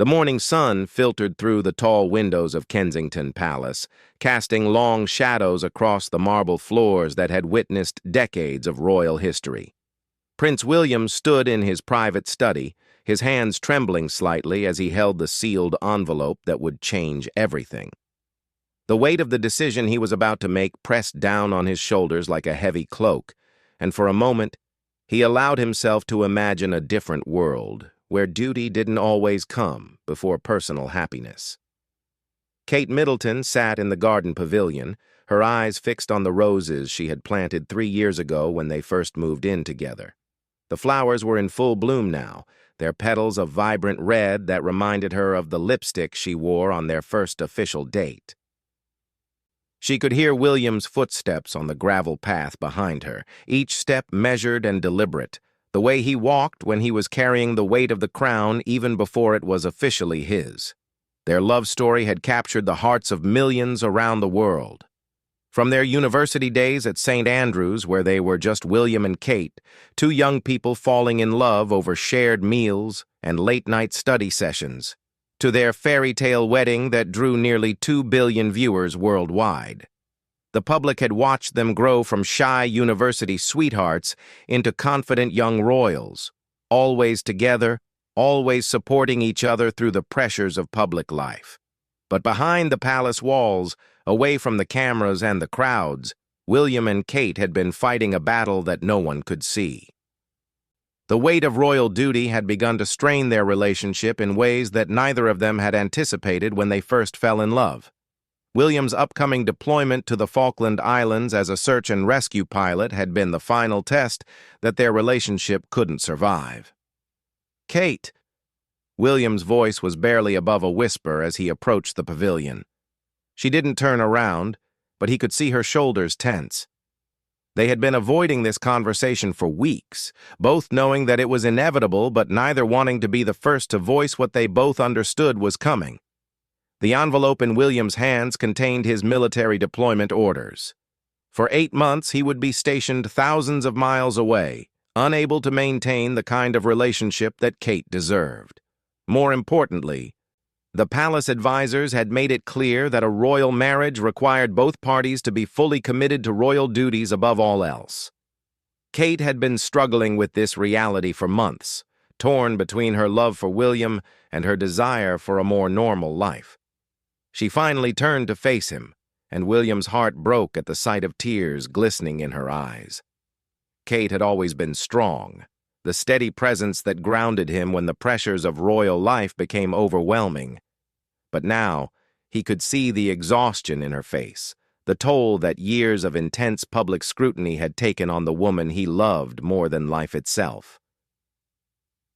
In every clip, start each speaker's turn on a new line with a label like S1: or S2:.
S1: The morning sun filtered through the tall windows of Kensington Palace, casting long shadows across the marble floors that had witnessed decades of royal history. Prince William stood in his private study, his hands trembling slightly as he held the sealed envelope that would change everything. The weight of the decision he was about to make pressed down on his shoulders like a heavy cloak, and for a moment, he allowed himself to imagine a different world, where duty didn't always come before personal happiness. Kate Middleton sat in the garden pavilion, her eyes fixed on the roses she had planted 3 years ago when they first moved in together. The flowers were in full bloom now, their petals of vibrant red that reminded her of the lipstick she wore on their first official date. She could hear William's footsteps on the gravel path behind her, each step measured and deliberate, the way he walked when he was carrying the weight of the crown even before it was officially his. Their love story had captured the hearts of millions around the world. From their university days at St. Andrews, where they were just William and Kate, two young people falling in love over shared meals and late-night study sessions, to their fairy tale wedding that drew nearly 2 billion viewers worldwide. The public had watched them grow from shy university sweethearts into confident young royals, always together, always supporting each other through the pressures of public life. But behind the palace walls, away from the cameras and the crowds, William and Kate had been fighting a battle that no one could see. The weight of royal duty had begun to strain their relationship in ways that neither of them had anticipated when they first fell in love. William's upcoming deployment to the Falkland Islands as a search and rescue pilot had been the final test that their relationship couldn't survive. "Kate!" William's voice was barely above a whisper as he approached the pavilion. She didn't turn around, but he could see her shoulders tense. They had been avoiding this conversation for weeks, both knowing that it was inevitable but neither wanting to be the first to voice what they both understood was coming. The envelope in William's hands contained his military deployment orders. For 8 months, he would be stationed thousands of miles away, unable to maintain the kind of relationship that Kate deserved. More importantly, the palace advisors had made it clear that a royal marriage required both parties to be fully committed to royal duties above all else. Kate had been struggling with this reality for months, torn between her love for William and her desire for a more normal life. She finally turned to face him, and William's heart broke at the sight of tears glistening in her eyes. Kate had always been strong, the steady presence that grounded him when the pressures of royal life became overwhelming. But now, he could see the exhaustion in her face, the toll that years of intense public scrutiny had taken on the woman he loved more than life itself.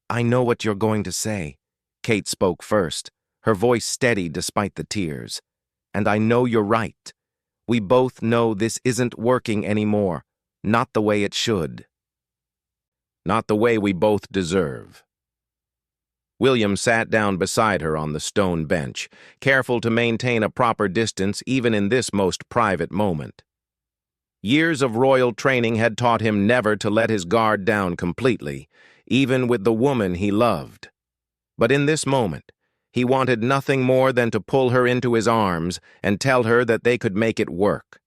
S1: "I know what you're going to say," Kate spoke first, her voice steady despite the tears. "And I know you're right. We both know this isn't working anymore, not the way it should. Not the way we both deserve." William sat down beside her on the stone bench, careful to maintain a proper distance even in this most private moment. Years of royal training had taught him never to let his guard down completely, even with the woman he loved. But in this moment, he wanted nothing more than to pull her into his arms and tell her that they could make it work,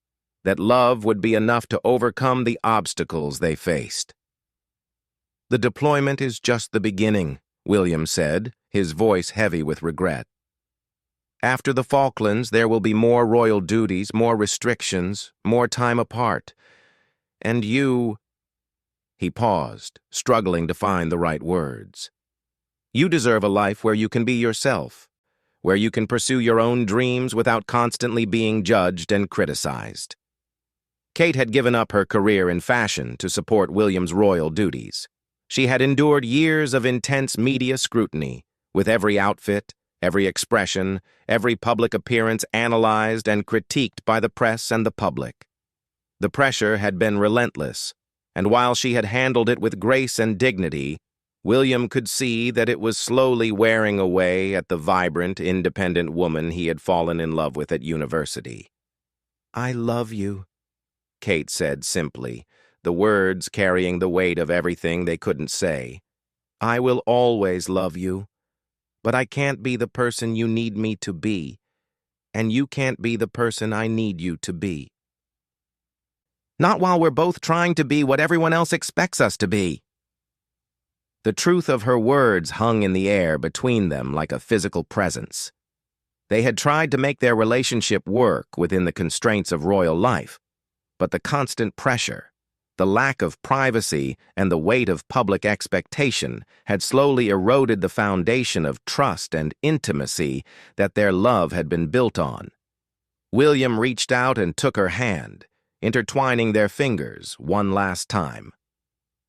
S1: that love would be enough to overcome the obstacles they faced. "The deployment is just the beginning," William said, his voice heavy with regret. "After the Falklands, there will be more royal duties, more restrictions, more time apart. And you—" He paused, struggling to find the right words. "You deserve a life where you can be yourself, where you can pursue your own dreams without constantly being judged and criticized." Kate had given up her career in fashion to support William's royal duties. She had endured years of intense media scrutiny, with every outfit, every expression, every public appearance analyzed and critiqued by the press and the public. The pressure had been relentless, and while she had handled it with grace and dignity, William could see that it was slowly wearing away at the vibrant, independent woman he had fallen in love with at university. "I love you," Kate said simply, the words carrying the weight of everything they couldn't say. "I will always love you. but I can't be the person you need me to be, and you can't be the person I need you to be. Not while we're both trying to be what everyone else expects us to be." The truth of her words hung in the air between them like a physical presence. They had tried to make their relationship work within the constraints of royal life, but the constant pressure, the lack of privacy, and the weight of public expectation had slowly eroded the foundation of trust and intimacy that their love had been built on. William reached out and took her hand, intertwining their fingers one last time.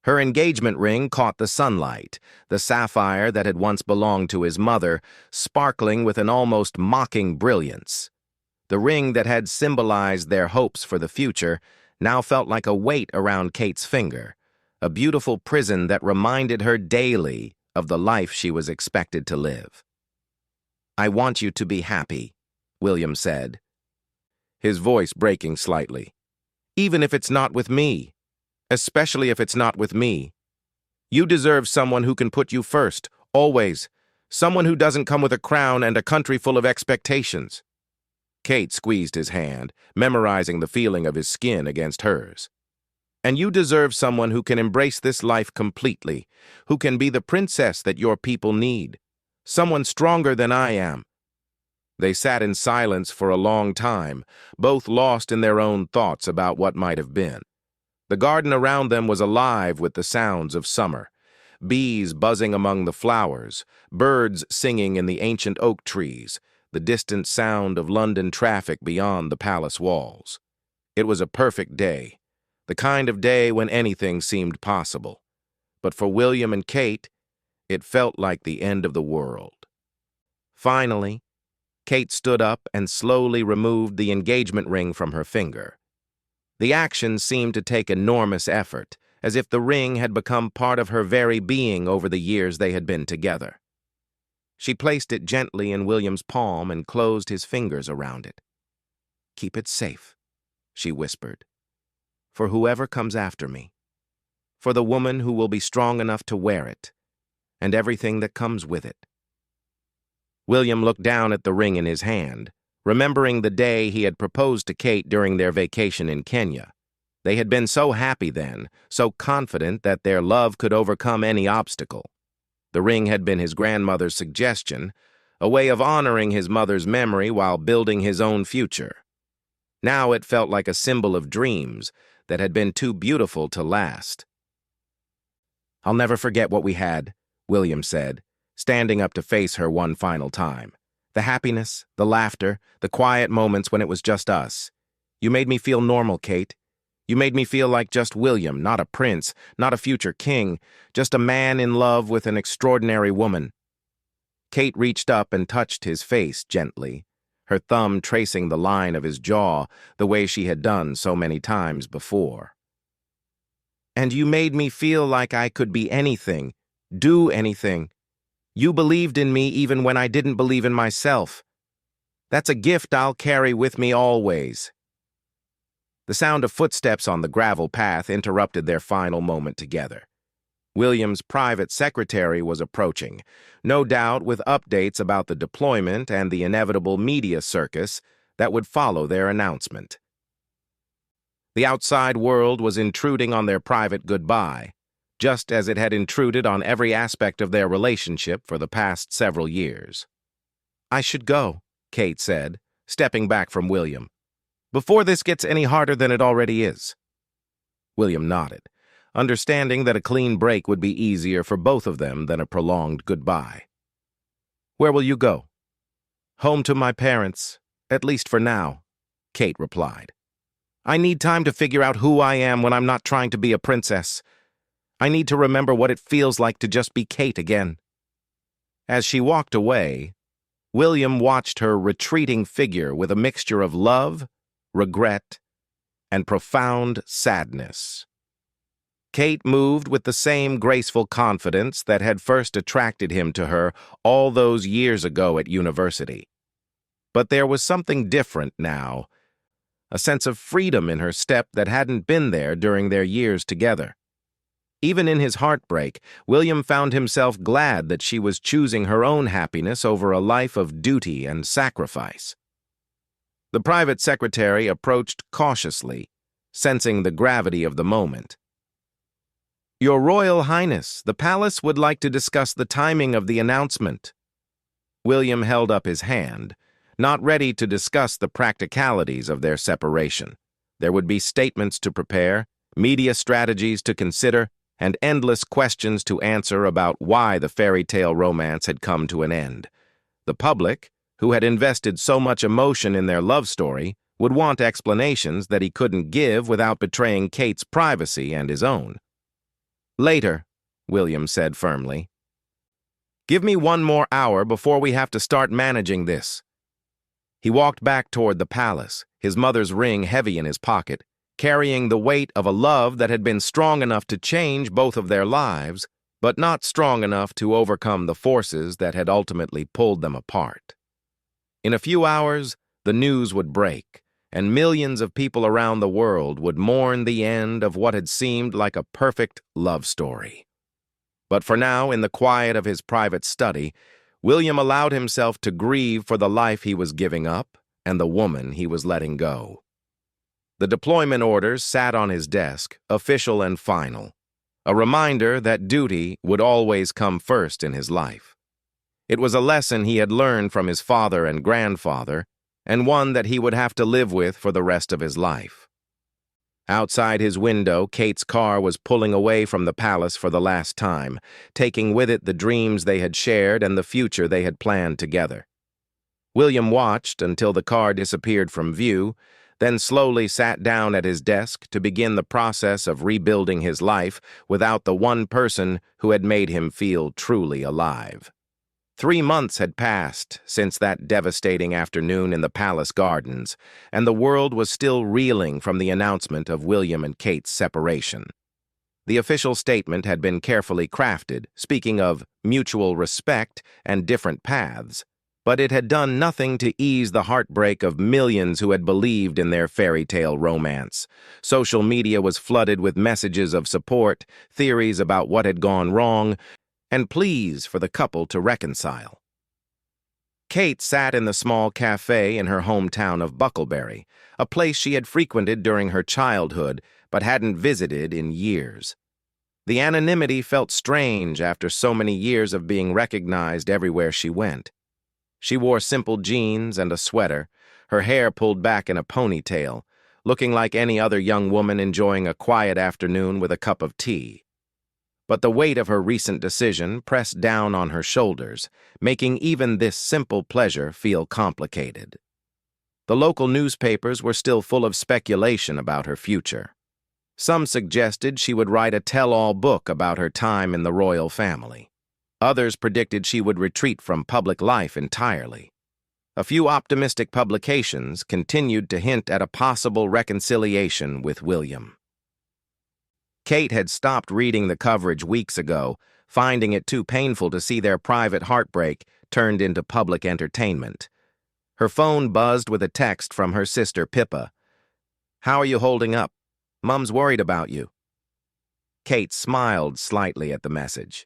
S1: Her engagement ring caught the sunlight, the sapphire that had once belonged to his mother, sparkling with an almost mocking brilliance. The ring that had symbolized their hopes for the future now felt like a weight around Kate's finger, a beautiful prison that reminded her daily of the life she was expected to live. "I want you to be happy," William said, his voice breaking slightly. "Even if it's not with me. Especially if it's not with me. You deserve someone who can put you first, always. Someone who doesn't come with a crown and a country full of expectations." Kate squeezed his hand, memorizing the feeling of his skin against hers. "And you deserve someone who can embrace this life completely, who can be the princess that your people need. Someone stronger than I am." They sat in silence for a long time, both lost in their own thoughts about what might have been. The garden around them was alive with the sounds of summer. Bees buzzing among the flowers, birds singing in the ancient oak trees, the distant sound of London traffic beyond the palace walls. It was a perfect day, the kind of day when anything seemed possible. But for William and Kate, it felt like the end of the world. Finally, Kate stood up and slowly removed the engagement ring from her finger. The action seemed to take enormous effort, as if the ring had become part of her very being over the years they had been together. She placed it gently in William's palm and closed his fingers around it. "Keep it safe," she whispered, "for whoever comes after me, for the woman who will be strong enough to wear it, and everything that comes with it." William looked down at the ring in his hand, remembering the day he had proposed to Kate during their vacation in Kenya. They had been so happy then, so confident that their love could overcome any obstacle. The ring had been his grandmother's suggestion, a way of honoring his mother's memory while building his own future. Now it felt like a symbol of dreams that had been too beautiful to last. "I'll never forget what we had," William said, standing up to face her one final time. "The happiness, the laughter, the quiet moments when it was just us. You made me feel normal, Kate. You made me feel like just William, not a prince, not a future king, just a man in love with an extraordinary woman." Kate reached up and touched his face gently, her thumb tracing the line of his jaw the way she had done so many times before. "And you made me feel like I could be anything, do anything. You believed in me even when I didn't believe in myself. That's a gift I'll carry with me always." The sound of footsteps on the gravel path interrupted their final moment together. William's private secretary was approaching, no doubt with updates about the deployment and the inevitable media circus that would follow their announcement. The outside world was intruding on their private goodbye, just as it had intruded on every aspect of their relationship for the past several years. "I should go," Kate said, stepping back from William, "before this gets any harder than it already is." William nodded, understanding that a clean break would be easier for both of them than a prolonged goodbye. "Where will you go?" "Home to my parents, at least for now," Kate replied. "I need time to figure out who I am when I'm not trying to be a princess. I need to remember what it feels like to just be Kate again." As she walked away, William watched her retreating figure with a mixture of love, regret, and profound sadness. Kate moved with the same graceful confidence that had first attracted him to her all those years ago at university. But there was something different now, a sense of freedom in her step that hadn't been there during their years together. Even in his heartbreak, William found himself glad that she was choosing her own happiness over a life of duty and sacrifice. The private secretary approached cautiously, sensing the gravity of the moment. "Your Royal Highness, the palace would like to discuss the timing of the announcement." William held up his hand, not ready to discuss the practicalities of their separation. There would be statements to prepare, media strategies to consider, and endless questions to answer about why the fairy tale romance had come to an end. The public, who had invested so much emotion in their love story, would want explanations that he couldn't give without betraying Kate's privacy and his own. "Later," William said firmly. "Give me 1 more hour before we have to start managing this." He walked back toward the palace, his mother's ring heavy in his pocket, carrying the weight of a love that had been strong enough to change both of their lives, but not strong enough to overcome the forces that had ultimately pulled them apart. In a few hours, the news would break, and millions of people around the world would mourn the end of what had seemed like a perfect love story. But for now, in the quiet of his private study, William allowed himself to grieve for the life he was giving up and the woman he was letting go. The deployment orders sat on his desk, official and final, a reminder that duty would always come first in his life. It was a lesson he had learned from his father and grandfather, and one that he would have to live with for the rest of his life. Outside his window, Kate's car was pulling away from the palace for the last time, taking with it the dreams they had shared and the future they had planned together. William watched until the car disappeared from view, then slowly sat down at his desk to begin the process of rebuilding his life without the one person who had made him feel truly alive. 3 months had passed since that devastating afternoon in the palace gardens, and the world was still reeling from the announcement of William and Kate's separation. The official statement had been carefully crafted, speaking of mutual respect and different paths, but it had done nothing to ease the heartbreak of millions who had believed in their fairy tale romance. Social media was flooded with messages of support, theories about what had gone wrong, and pleas for the couple to reconcile. Kate sat in the small cafe in her hometown of Bucklebury, a place she had frequented during her childhood but hadn't visited in years. The anonymity felt strange after so many years of being recognized everywhere she went. She wore simple jeans and a sweater, her hair pulled back in a ponytail, looking like any other young woman enjoying a quiet afternoon with a cup of tea. But the weight of her recent decision pressed down on her shoulders, making even this simple pleasure feel complicated. The local newspapers were still full of speculation about her future. Some suggested she would write a tell-all book about her time in the royal family. Others predicted she would retreat from public life entirely. A few optimistic publications continued to hint at a possible reconciliation with William. Kate had stopped reading the coverage weeks ago, finding it too painful to see their private heartbreak turned into public entertainment. Her phone buzzed with a text from her sister Pippa. "How are you holding up? Mum's worried about you." Kate smiled slightly at the message.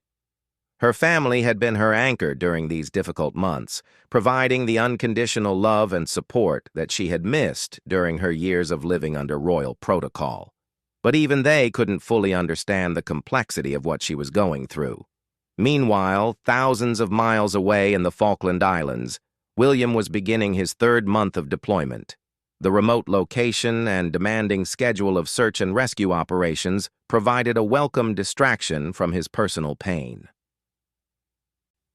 S1: Her family had been her anchor during these difficult months, providing the unconditional love and support that she had missed during her years of living under royal protocol. But even they couldn't fully understand the complexity of what she was going through. Meanwhile, thousands of miles away in the Falkland Islands, William was beginning his 3rd month of deployment. The remote location and demanding schedule of search and rescue operations provided a welcome distraction from his personal pain.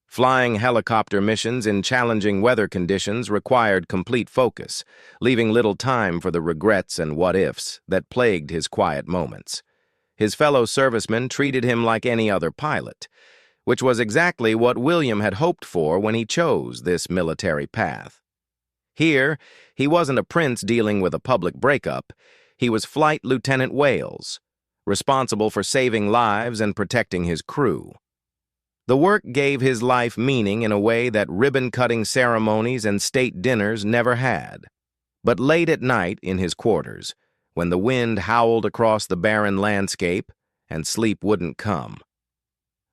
S1: Flying helicopter missions in challenging weather conditions required complete focus, leaving little time for the regrets and what-ifs that plagued his quiet moments. His fellow servicemen treated him like any other pilot, which was exactly what William had hoped for when he chose this military path. Here, he wasn't a prince dealing with a public breakup. He was Flight Lieutenant Wales, responsible for saving lives and protecting his crew. The work gave his life meaning in a way that ribbon-cutting ceremonies and state dinners never had. But late at night in his quarters, when the wind howled across the barren landscape and sleep wouldn't come.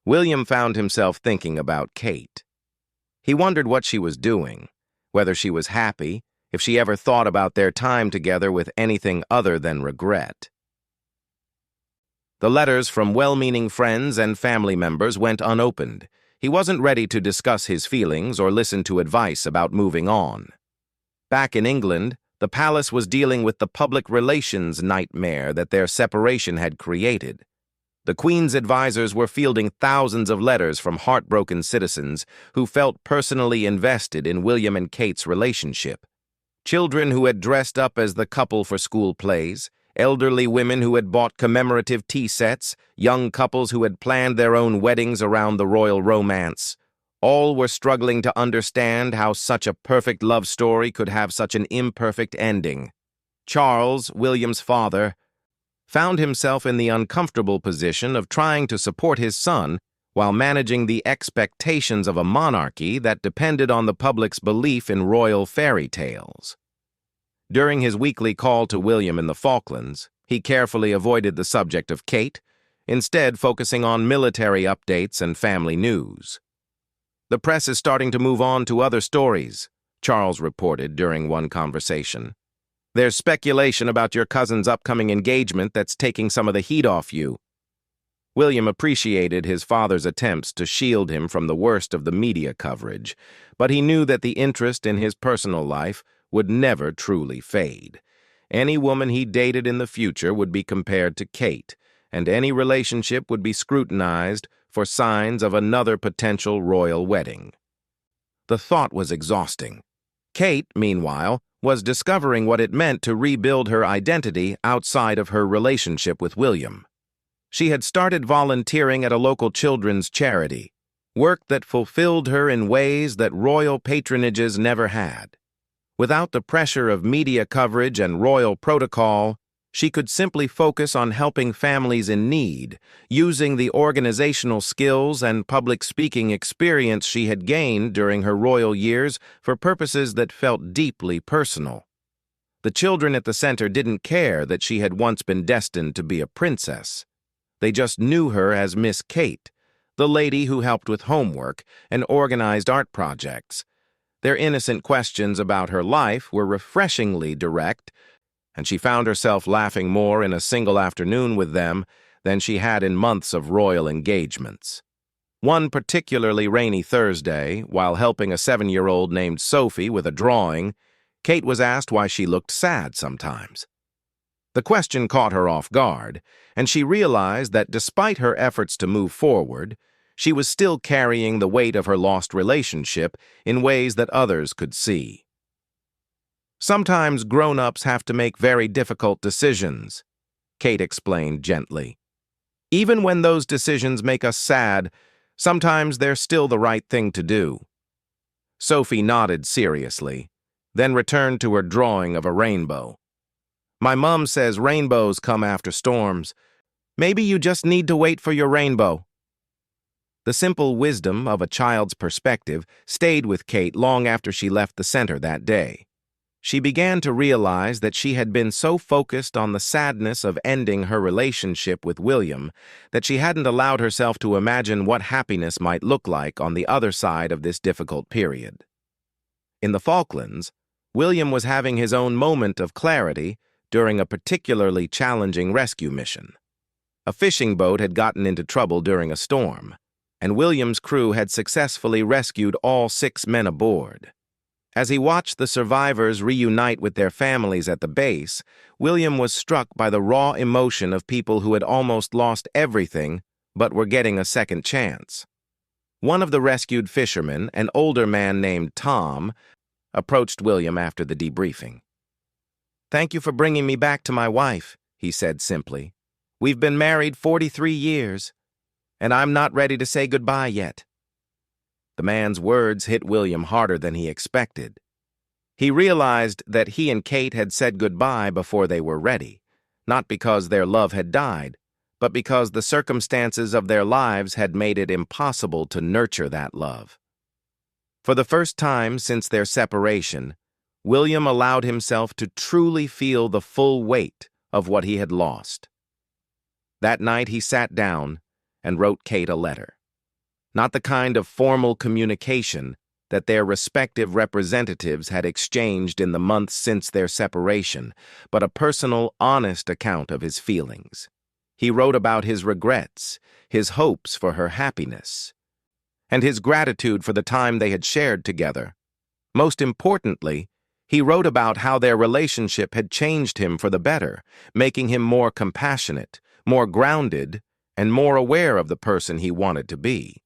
S1: William found himself thinking about Kate. He wondered what she was doing, whether she was happy, if she ever thought about their time together with anything other than regret. The letters from well-meaning friends and family members went unopened. He wasn't ready to discuss his feelings or listen to advice about moving on. Back in England, the palace was dealing with the public relations nightmare that their separation had created. The Queen's advisors were fielding thousands of letters from heartbroken citizens who felt personally invested in William and Kate's relationship. Children who had dressed up as the couple for school plays, elderly women who had bought commemorative tea sets, young couples who had planned their own weddings around the royal romance. All were struggling to understand how such a perfect love story could have such an imperfect ending. Charles, William's father, found himself in the uncomfortable position of trying to support his son while managing the expectations of a monarchy that depended on the public's belief in royal fairy tales. During his weekly call to William in the Falklands, he carefully avoided the subject of Kate, instead focusing on military updates and family news. "The press is starting to move on to other stories," Charles reported during one conversation. "There's speculation about your cousin's upcoming engagement that's taking some of the heat off you." William appreciated his father's attempts to shield him from the worst of the media coverage, but he knew that the interest in his personal life would never truly fade. Any woman he dated in the future would be compared to Kate, and any relationship would be scrutinized for signs of another potential royal wedding. The thought was exhausting. Kate, meanwhile, was discovering what it meant to rebuild her identity outside of her relationship with William. She had started volunteering at a local children's charity, work that fulfilled her in ways that royal patronages never had. Without the pressure of media coverage and royal protocol, she could simply focus on helping families in need, using the organizational skills and public speaking experience she had gained during her royal years for purposes that felt deeply personal. The children at the center didn't care that she had once been destined to be a princess. They just knew her as Miss Kate, the lady who helped with homework and organized art projects. Their innocent questions about her life were refreshingly direct, and she found herself laughing more in a single afternoon with them than she had in months of royal engagements. One particularly rainy Thursday, while helping a 7-year-old named Sophie with a drawing, Kate was asked why she looked sad sometimes. The question caught her off guard, and she realized that despite her efforts to move forward, she was still carrying the weight of her lost relationship in ways that others could see. "Sometimes grown-ups have to make very difficult decisions," Kate explained gently. "Even when those decisions make us sad, sometimes they're still the right thing to do." Sophie nodded seriously, then returned to her drawing of a rainbow. "My mom says rainbows come after storms. Maybe you just need to wait for your rainbow." The simple wisdom of a child's perspective stayed with Kate long after she left the center that day. She began to realize that she had been so focused on the sadness of ending her relationship with William that she hadn't allowed herself to imagine what happiness might look like on the other side of this difficult period. In the Falklands, William was having his own moment of clarity during a particularly challenging rescue mission. A fishing boat had gotten into trouble during a storm, and William's crew had successfully rescued all 6 men aboard. As he watched the survivors reunite with their families at the base, William was struck by the raw emotion of people who had almost lost everything but were getting a second chance. One of the rescued fishermen, an older man named Tom, approached William after the debriefing. "Thank you for bringing me back to my wife," he said simply. "We've been married 43 years, and I'm not ready to say goodbye yet." The man's words hit William harder than he expected. He realized that he and Kate had said goodbye before they were ready, not because their love had died, but because the circumstances of their lives had made it impossible to nurture that love. For the first time since their separation, William allowed himself to truly feel the full weight of what he had lost. That night he sat down and wrote Kate a letter. Not the kind of formal communication that their respective representatives had exchanged in the months since their separation, but a personal, honest account of his feelings. He wrote about his regrets, his hopes for her happiness, and his gratitude for the time they had shared together. Most importantly, he wrote about how their relationship had changed him for the better, making him more compassionate, more grounded, and more aware of the person he wanted to be.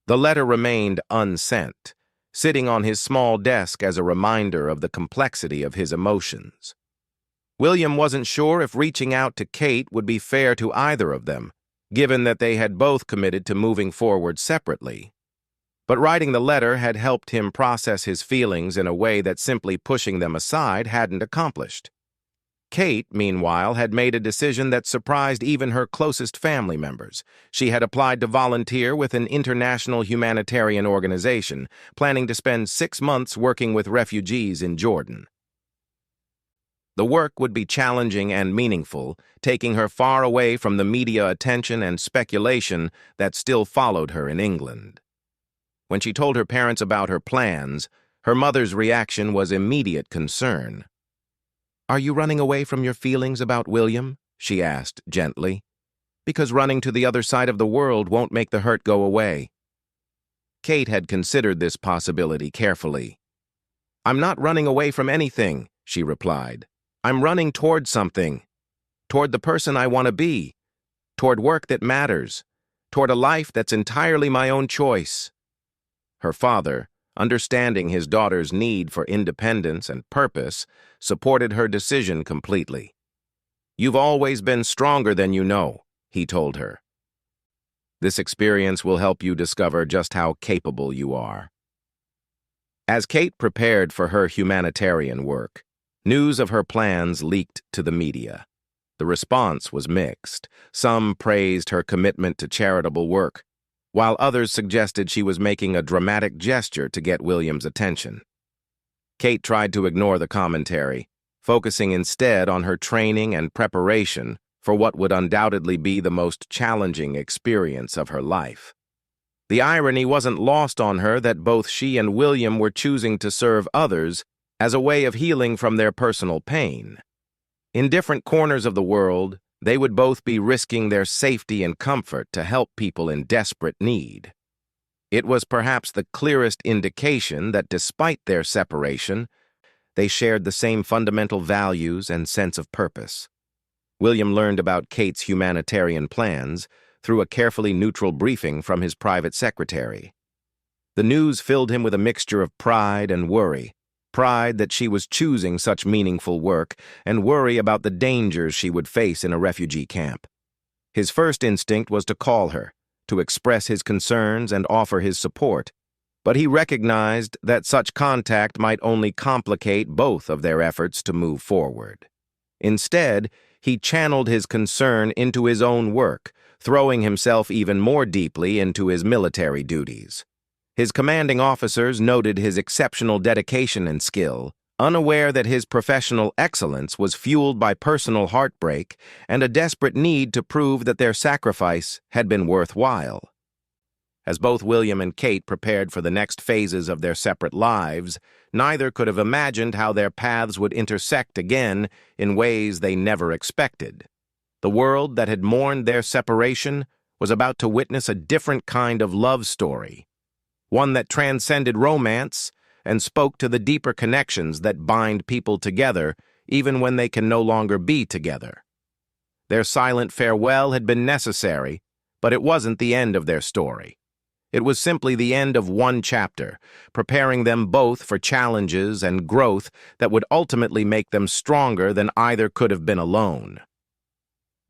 S1: The letter remained unsent, sitting on his small desk as a reminder of the complexity of his emotions. William wasn't sure if reaching out to Kate would be fair to either of them, given that they had both committed to moving forward separately. But writing the letter had helped him process his feelings in a way that simply pushing them aside hadn't accomplished. Kate, meanwhile, had made a decision that surprised even her closest family members. She had applied to volunteer with an international humanitarian organization, planning to spend 6 months working with refugees in Jordan. The work would be challenging and meaningful, taking her far away from the media attention and speculation that still followed her in England. When she told her parents about her plans, her mother's reaction was immediate concern. "Are you running away from your feelings about William?" she asked gently. "Because running to the other side of the world won't make the hurt go away." Kate had considered this possibility carefully. "I'm not running away from anything," she replied. "I'm running toward something. Toward the person I want to be. Toward work that matters. Toward a life that's entirely my own choice." Her father, understanding his daughter's need for independence and purpose, supported her decision completely. "You've always been stronger than you know," he told her. "This experience will help you discover just how capable you are." As Kate prepared for her humanitarian work, news of her plans leaked to the media. The response was mixed. Some praised her commitment to charitable work, while others suggested she was making a dramatic gesture to get William's attention. Kate tried to ignore the commentary, focusing instead on her training and preparation for what would undoubtedly be the most challenging experience of her life. The irony wasn't lost on her that both she and William were choosing to serve others as a way of healing from their personal pain. In different corners of the world, they would both be risking their safety and comfort to help people in desperate need. It was perhaps the clearest indication that despite their separation, they shared the same fundamental values and sense of purpose. William learned about Kate's humanitarian plans through a carefully neutral briefing from his private secretary. The news filled him with a mixture of pride and worry. Pride that she was choosing such meaningful work, and worry about the dangers she would face in a refugee camp. His first instinct was to call her, to express his concerns and offer his support, but he recognized that such contact might only complicate both of their efforts to move forward. Instead, he channeled his concern into his own work, throwing himself even more deeply into his military duties. His commanding officers noted his exceptional dedication and skill, unaware that his professional excellence was fueled by personal heartbreak and a desperate need to prove that their sacrifice had been worthwhile. As both William and Kate prepared for the next phases of their separate lives, neither could have imagined how their paths would intersect again in ways they never expected. The world that had mourned their separation was about to witness a different kind of love story, one that transcended romance and spoke to the deeper connections that bind people together even when they can no longer be together. Their silent farewell had been necessary, but it wasn't the end of their story. It was simply the end of one chapter, preparing them both for challenges and growth that would ultimately make them stronger than either could have been alone.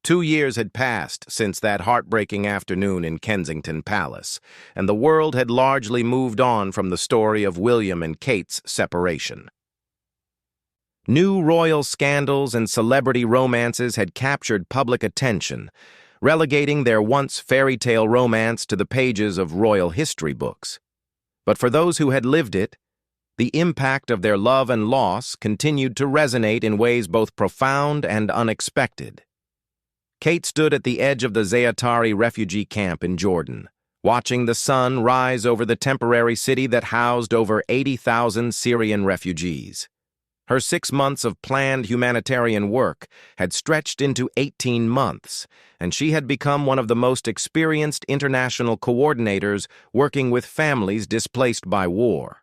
S1: 2 years had passed since that heartbreaking afternoon in Kensington Palace, and the world had largely moved on from the story of William and Kate's separation. New royal scandals and celebrity romances had captured public attention, relegating their once fairy tale romance to the pages of royal history books. But for those who had lived it, the impact of their love and loss continued to resonate in ways both profound and unexpected. Kate stood at the edge of the Zayatari refugee camp in Jordan, watching the sun rise over the temporary city that housed over 80,000 Syrian refugees. Her 6 months of planned humanitarian work had stretched into 18 months, and she had become one of the most experienced international coordinators working with families displaced by war.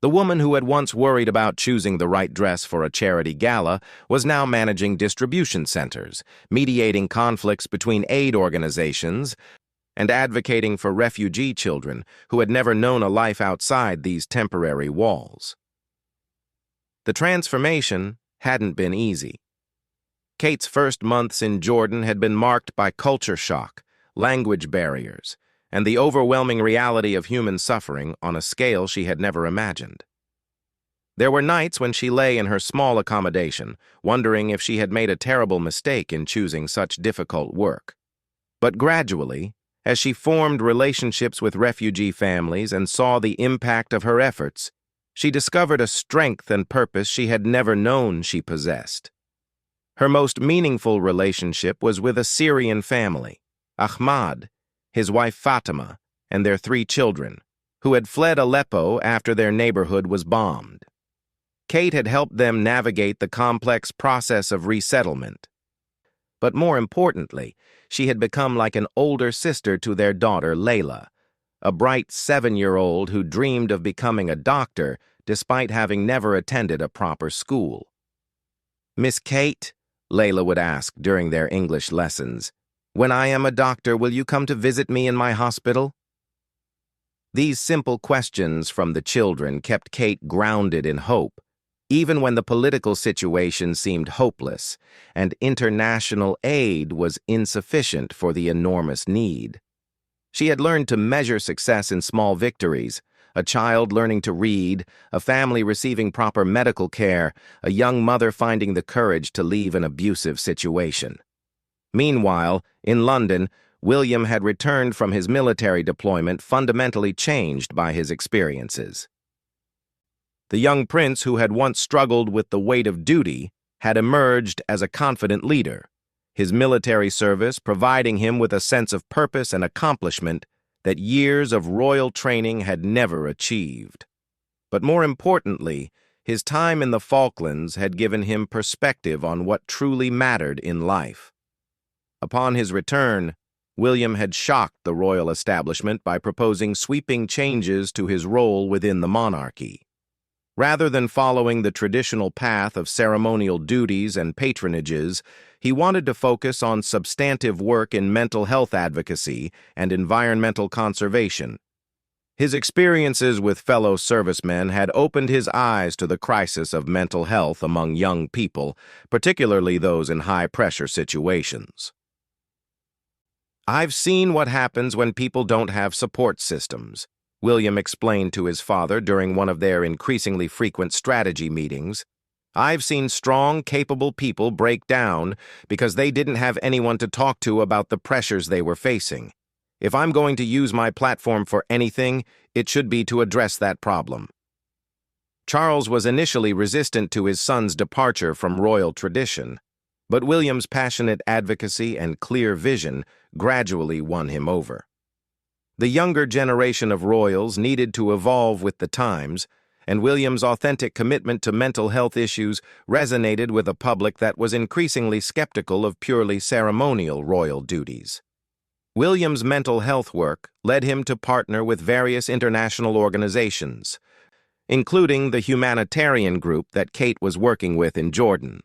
S1: The woman who had once worried about choosing the right dress for a charity gala was now managing distribution centers, mediating conflicts between aid organizations, and advocating for refugee children who had never known a life outside these temporary walls. The transformation hadn't been easy. Kate's first months in Jordan had been marked by culture shock, language barriers, and the overwhelming reality of human suffering on a scale she had never imagined. There were nights when she lay in her small accommodation, wondering if she had made a terrible mistake in choosing such difficult work. But gradually, as she formed relationships with refugee families and saw the impact of her efforts, she discovered a strength and purpose she had never known she possessed. Her most meaningful relationship was with a Syrian family, Ahmad, his wife Fatima, and their 3 children, who had fled Aleppo after their neighborhood was bombed. Kate had helped them navigate the complex process of resettlement. But more importantly, she had become like an older sister to their daughter, Layla, a bright 7-year-old who dreamed of becoming a doctor despite having never attended a proper school. "Miss Kate," Layla would ask during their English lessons, "when I am a doctor, will you come to visit me in my hospital?" These simple questions from the children kept Kate grounded in hope, even when the political situation seemed hopeless and international aid was insufficient for the enormous need. She had learned to measure success in small victories: a child learning to read, a family receiving proper medical care, a young mother finding the courage to leave an abusive situation. Meanwhile, in London, William had returned from his military deployment fundamentally changed by his experiences. The young prince who had once struggled with the weight of duty had emerged as a confident leader, his military service providing him with a sense of purpose and accomplishment that years of royal training had never achieved. But more importantly, his time in the Falklands had given him perspective on what truly mattered in life. Upon his return, William had shocked the royal establishment by proposing sweeping changes to his role within the monarchy. Rather than following the traditional path of ceremonial duties and patronages, he wanted to focus on substantive work in mental health advocacy and environmental conservation. His experiences with fellow servicemen had opened his eyes to the crisis of mental health among young people, particularly those in high-pressure situations. "I've seen what happens when people don't have support systems," William explained to his father during one of their increasingly frequent strategy meetings. "I've seen strong, capable people break down because they didn't have anyone to talk to about the pressures they were facing. If I'm going to use my platform for anything, it should be to address that problem." Charles was initially resistant to his son's departure from royal tradition, but William's passionate advocacy and clear vision gradually won him over. The younger generation of royals needed to evolve with the times, and William's authentic commitment to mental health issues resonated with a public that was increasingly skeptical of purely ceremonial royal duties. William's mental health work led him to partner with various international organizations, including the humanitarian group that Kate was working with in Jordan.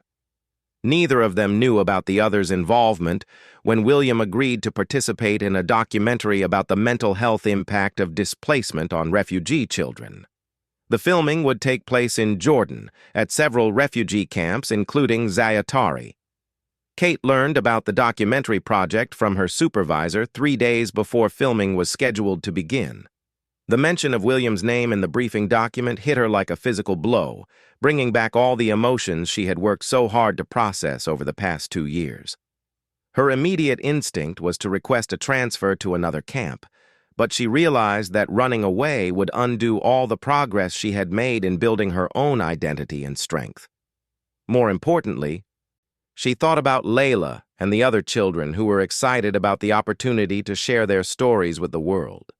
S1: Neither of them knew about the other's involvement when William agreed to participate in a documentary about the mental health impact of displacement on refugee children. The filming would take place in Jordan, at several refugee camps, including Zayatari. Kate learned about the documentary project from her supervisor 3 days before filming was scheduled to begin. The mention of William's name in the briefing document hit her like a physical blow, bringing back all the emotions she had worked so hard to process over the past 2 years. Her immediate instinct was to request a transfer to another camp, but she realized that running away would undo all the progress she had made in building her own identity and strength. More importantly, She thought about Layla and the other children who were excited about the opportunity to share their stories with the world.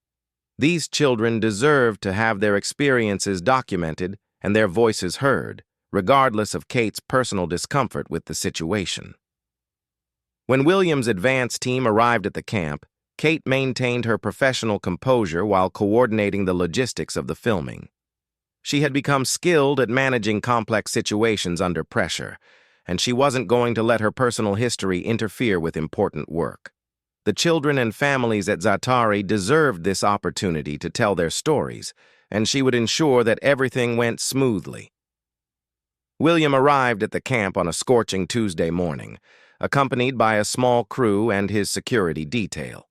S1: These children deserved to have their experiences documented and their voices heard, regardless of Kate's personal discomfort with the situation. When William's advance team arrived at the camp, Kate maintained her professional composure while coordinating the logistics of the filming. She had become skilled at managing complex situations under pressure, and she wasn't going to let her personal history interfere with important work. The children and families at Zatari deserved this opportunity to tell their stories, and she would ensure that everything went smoothly. William arrived at the camp on a scorching Tuesday morning, accompanied by a small crew and his security detail.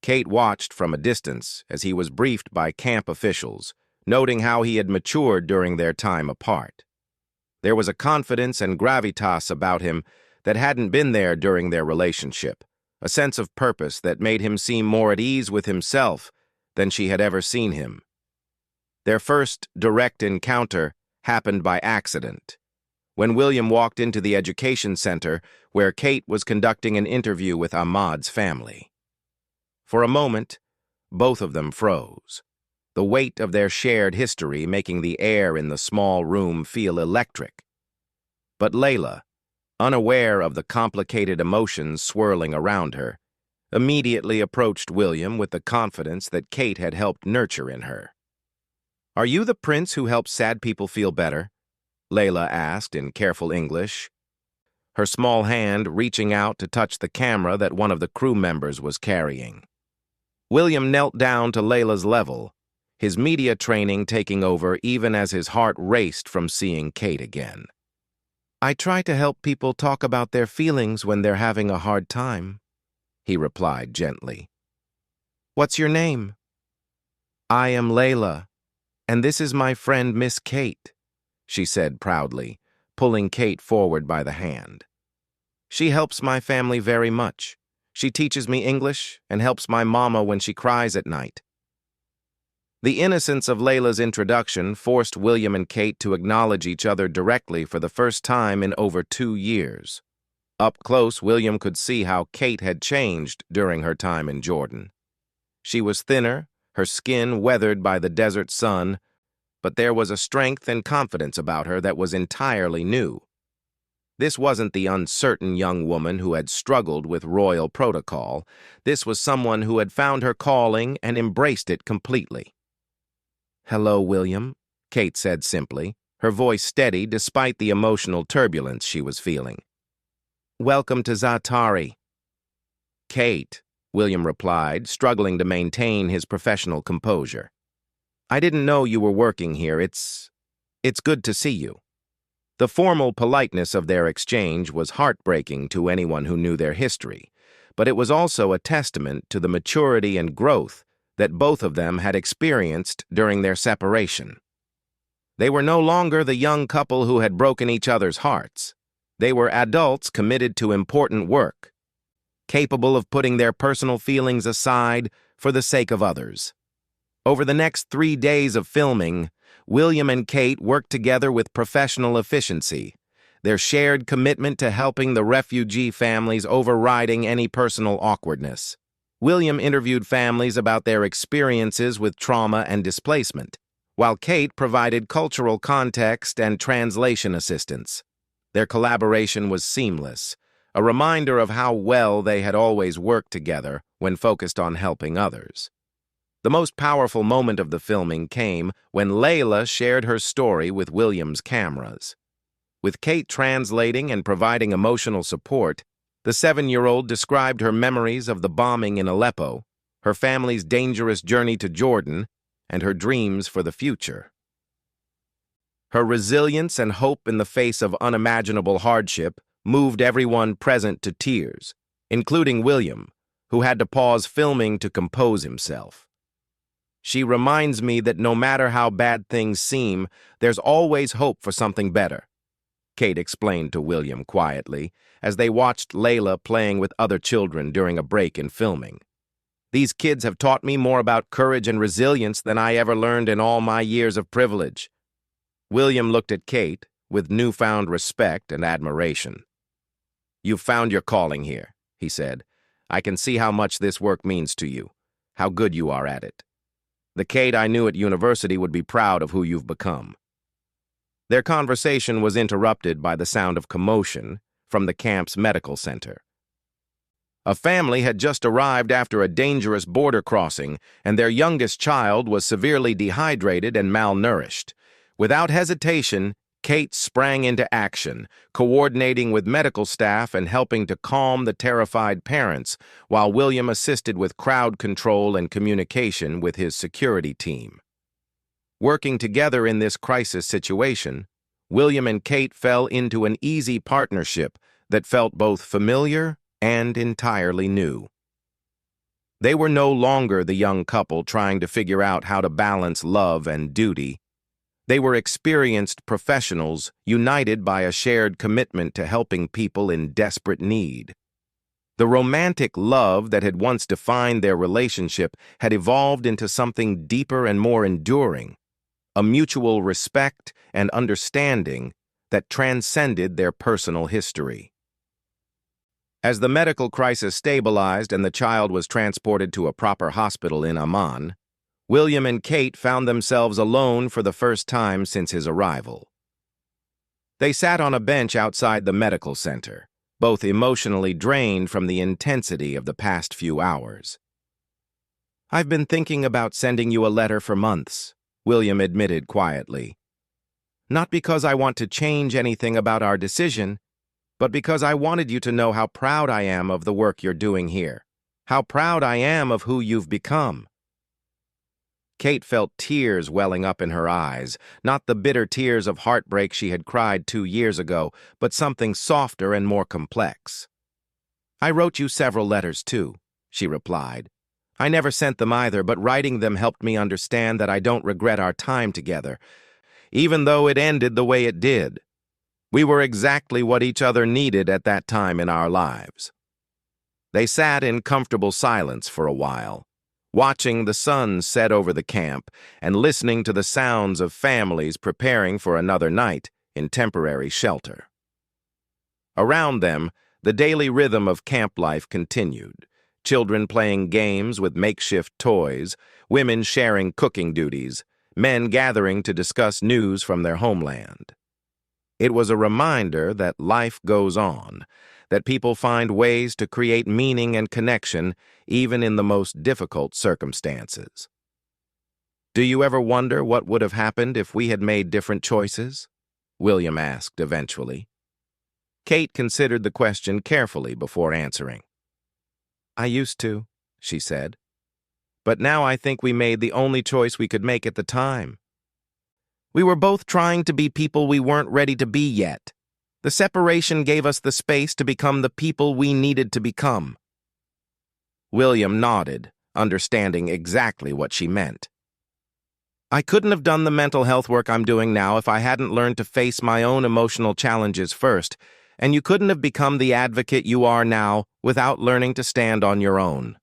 S1: Kate watched from a distance as he was briefed by camp officials, noting how he had matured during their time apart. There was a confidence and gravitas about him that hadn't been there during their relationship, a sense of purpose that made him seem more at ease with himself than she had ever seen him. Their first direct encounter happened by accident, when William walked into the education center where Kate was conducting an interview with Ahmad's family. For a moment, both of them froze, the weight of their shared history making the air in the small room feel electric. But Layla, unaware of the complicated emotions swirling around her, immediately approached William with the confidence that Kate had helped nurture in her. "Are you the prince who helps sad people feel better?" Layla asked in careful English, her small hand reaching out to touch the camera that one of the crew members was carrying. William knelt down to Layla's level, his media training taking over even as his heart raced from seeing Kate again. "I try to help people talk about their feelings when they're having a hard time," he replied gently. "What's your name?" "I am Layla, and this is my friend Miss Kate," she said proudly, pulling Kate forward by the hand. "She helps my family very much. She teaches me English and helps my mama when she cries at night." The innocence of Layla's introduction forced William and Kate to acknowledge each other directly for the first time in over 2 years. Up close, William could see how Kate had changed during her time in Jordan. She was thinner, her skin weathered by the desert sun, but there was a strength and confidence about her that was entirely new. This wasn't the uncertain young woman who had struggled with royal protocol. This was someone who had found her calling and embraced it completely. "Hello, William," Kate said simply, her voice steady despite the emotional turbulence she was feeling. "Welcome to Zatari." "Kate," William replied, struggling to maintain his professional composure. "I didn't know you were working here. It's good to see you." The formal politeness of their exchange was heartbreaking to anyone who knew their history, but it was also a testament to the maturity and growth that both of them had experienced during their separation. They were no longer the young couple who had broken each other's hearts. They were adults committed to important work, capable of putting their personal feelings aside for the sake of others. Over the next 3 days of filming, William and Kate worked together with professional efficiency, their shared commitment to helping the refugee families overriding any personal awkwardness. William interviewed families about their experiences with trauma and displacement, while Kate provided cultural context and translation assistance. Their collaboration was seamless, a reminder of how well they had always worked together when focused on helping others. The most powerful moment of the filming came when Layla shared her story with William's cameras. With Kate translating and providing emotional support, the 7-year-old described her memories of the bombing in Aleppo, her family's dangerous journey to Jordan, and her dreams for the future. Her resilience and hope in the face of unimaginable hardship moved everyone present to tears, including William, who had to pause filming to compose himself. "She reminds me that no matter how bad things seem, there's always hope for something better," Kate explained to William quietly as they watched Layla playing with other children during a break in filming. "These kids have taught me more about courage and resilience than I ever learned in all my years of privilege." William looked at Kate with newfound respect and admiration. "You've found your calling here," he said. "I can see how much this work means to you, how good you are at it. The Kate I knew at university would be proud of who you've become." Their conversation was interrupted by the sound of commotion from the camp's medical center. A family had just arrived after a dangerous border crossing, and their youngest child was severely dehydrated and malnourished. Without hesitation, Kate sprang into action, coordinating with medical staff and helping to calm the terrified parents, while William assisted with crowd control and communication with his security team. Working together in this crisis situation, William and Kate fell into an easy partnership that felt both familiar and entirely new. They were no longer the young couple trying to figure out how to balance love and duty. They were experienced professionals united by a shared commitment to helping people in desperate need. The romantic love that had once defined their relationship had evolved into something deeper and more enduring, a mutual respect and understanding that transcended their personal history. As the medical crisis stabilized and the child was transported to a proper hospital in Amman, William and Kate found themselves alone for the first time since his arrival. They sat on a bench outside the medical center, both emotionally drained from the intensity of the past few hours. "I've been thinking about sending you a letter for months," William admitted quietly. "Not because I want to change anything about our decision, but because I wanted you to know how proud I am of the work you're doing here, how proud I am of who you've become." Kate felt tears welling up in her eyes, not the bitter tears of heartbreak she had cried 2 years ago, but something softer and more complex. "I wrote you several letters, too," she replied. "I never sent them either, but writing them helped me understand that I don't regret our time together, even though it ended the way it did. We were exactly what each other needed at that time in our lives." They sat in comfortable silence for a while, watching the sun set over the camp and listening to the sounds of families preparing for another night in temporary shelter. Around them, the daily rhythm of camp life continued, children playing games with makeshift toys, women sharing cooking duties, men gathering to discuss news from their homeland. It was a reminder that life goes on, that people find ways to create meaning and connection even in the most difficult circumstances. "Do you ever wonder what would have happened if we had made different choices?" William asked eventually. Kate considered the question carefully before answering. "I used to," she said. "But now I think we made the only choice we could make at the time. We were both trying to be people we weren't ready to be yet. The separation gave us the space to become the people we needed to become." William nodded, understanding exactly what she meant. "I couldn't have done the mental health work I'm doing now if I hadn't learned to face my own emotional challenges first, and you couldn't have become the advocate you are now without learning to stand on your own."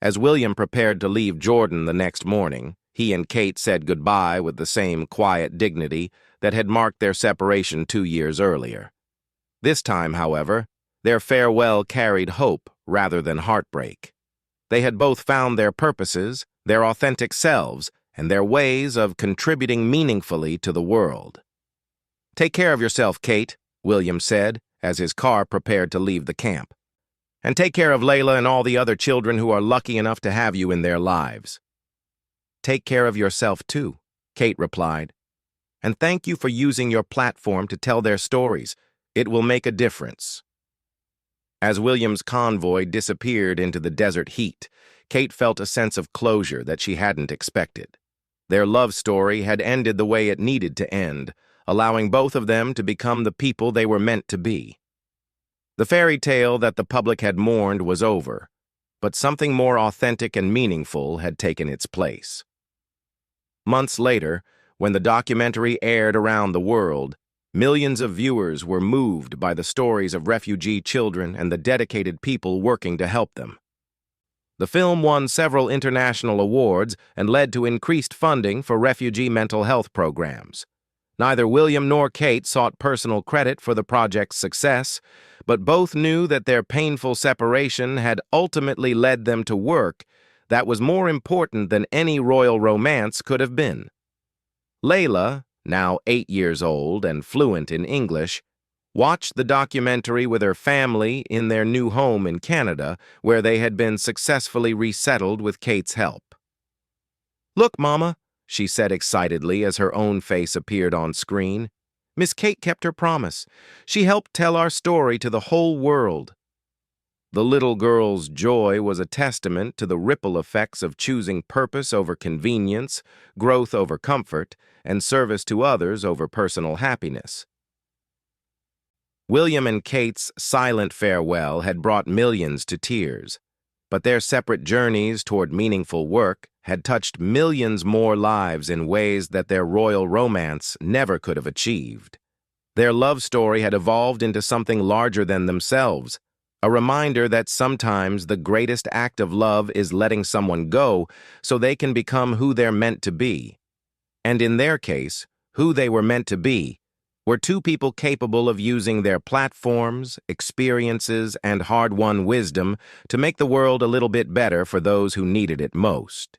S1: As William prepared to leave Jordan the next morning, he and Kate said goodbye with the same quiet dignity that had marked their separation 2 years earlier. This time, however, their farewell carried hope rather than heartbreak. They had both found their purposes, their authentic selves, and their ways of contributing meaningfully to the world. "Take care of yourself, Kate," William said, as his car prepared to leave the camp. "And take care of Layla and all the other children who are lucky enough to have you in their lives." "Take care of yourself, too," Kate replied. "And thank you for using your platform to tell their stories. It will make a difference." As William's convoy disappeared into the desert heat, Kate felt a sense of closure that she hadn't expected. Their love story had ended the way it needed to end, allowing both of them to become the people they were meant to be. The fairy tale that the public had mourned was over, but something more authentic and meaningful had taken its place. Months later, when the documentary aired around the world, millions of viewers were moved by the stories of refugee children and the dedicated people working to help them. The film won several international awards and led to increased funding for refugee mental health programs. Neither William nor Kate sought personal credit for the project's success, but both knew that their painful separation had ultimately led them to work that was more important than any royal romance could have been. Layla, now 8 years old and fluent in English, watched the documentary with her family in their new home in Canada, where they had been successfully resettled with Kate's help. "Look, Mama," she said excitedly as her own face appeared on screen. "Miss Kate kept her promise. She helped tell our story to the whole world." The little girl's joy was a testament to the ripple effects of choosing purpose over convenience, growth over comfort, and service to others over personal happiness. William and Kate's silent farewell had brought millions to tears, but their separate journeys toward meaningful work had touched millions more lives in ways that their royal romance never could have achieved. Their love story had evolved into something larger than themselves, a reminder that sometimes the greatest act of love is letting someone go so they can become who they're meant to be. And in their case, who they were meant to be were two people capable of using their platforms, experiences, and hard-won wisdom to make the world a little bit better for those who needed it most.